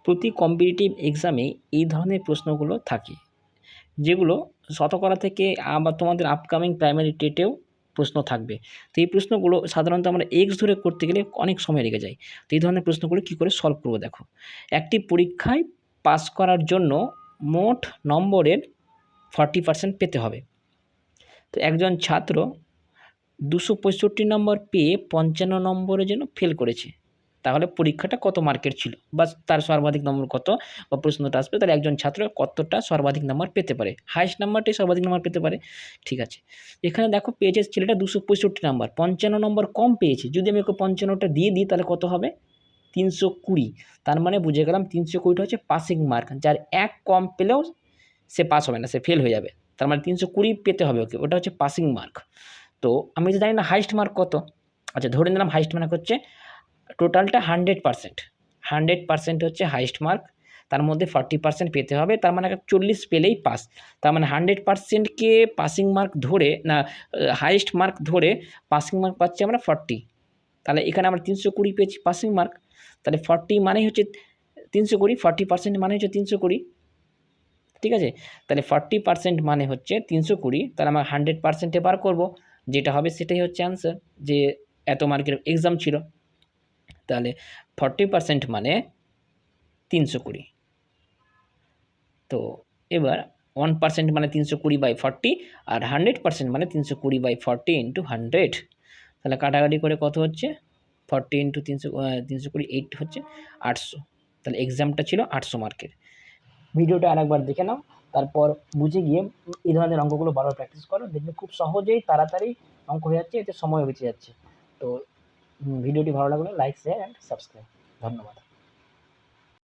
প্রতি কম্পিটিটিভ এক্সামে এই ধরনের প্রশ্নগুলো থাকে, যেগুলো শতকরা থেকে আবার তোমাদের আপকামিং প্রাইমারি টেটেও প্রশ্ন থাকবে। তো এই প্রশ্নগুলো সাধারণত আমরা এক্স ধরে করতে গেলে অনেক সময় লেগে যায়। তো এই ধরনের প্রশ্নগুলো কী করে সলভ করবো দেখো। একটি পরীক্ষায় পাস করার জন্য মোট নম্বরের 40% পেতে হবে। তো একজন ছাত্র 265 নম্বর পেয়ে 55 নম্বরের জন্য ফেল করেছে, তাহলে পরীক্ষাটা কত মার্কের ছিল বা তার সর্বাধিক নম্বর কত, বা প্রশ্নটা আসবে তাহলে একজন ছাত্র কতটা সর্বাধিক নাম্বার পেতে পারে, হাইয়েস্ট নাম্বারটাই সর্বাধিক নাম্বার পেতে পারে। ঠিক আছে, এখানে দেখো পেয়েছে ছেলেটা 265 নাম্বার, 55 নম্বর কম পেয়েছে। যদি আমি ওকে 55টা দিয়ে দিই তাহলে কত হবে, 320। তার মানে বুঝে গেলাম 320টা হচ্ছে পাসিং মার্ক, যার এক কম পেলেও সে পাস হবে না, সে ফেল হয়ে যাবে। তার মানে 320 পেতে হবে ওকে, ওটা হচ্ছে পাসিং মার্ক। তো আমি তো জানি না হাইয়েস্ট মার্ক কত। আচ্ছা ধরে নিলাম হাইয়েস্ট মার্ক হচ্ছে টোটালটা 100%, 100% হচ্ছে হাইয়েস্ট মার্ক, তার মধ্যে 40% পেতে হবে, তার মানে 40 পেলেই পাস। তার মানে 100%কে পাসিং মার্ক ধরে না, হাইয়েস্ট মার্ক ধরে পাসিং মার্ক পাচ্ছি আমরা 40। তাহলে এখানে আমরা 320 পেয়েছি পাসিং মার্ক, তাহলে 40 মানেই হচ্ছে 320, 40% মানে হচ্ছে 320। ঠিক আছে, তাহলে 40% মানে হচ্ছে 320, তাহলে আমরা 100%-এ বার করবো, যেটা হবে সেটাই হচ্ছে অ্যান্সার, যে এত মার্কের এক্সাম ছিল। তাহলে 40% মানে 320। তো এবার 1% মানে 320/40, আর 100% মানে 320/40 × 100। তাহলে কাটাকাটি করে কত হচ্ছে, 40 × 320, 8 হচ্ছে 800। তাহলে এক্সামটা ছিল 800 মার্কের। ভিডিওটা আরেকবার দেখে নাও, তারপর বুঝে গিয়ে এই ধরনের অঙ্কগুলো বারবার প্র্যাকটিস করো, দেখবে খুব সহজেই তাড়াতাড়ি অঙ্ক হয়ে যাচ্ছে, এতে সময় বেঁচে যাচ্ছে। তো ভিডিওটি ভালো লাগলে লাইক, শেয়ার অ্যান্ড সাবস্ক্রাইব। ধন্যবাদ।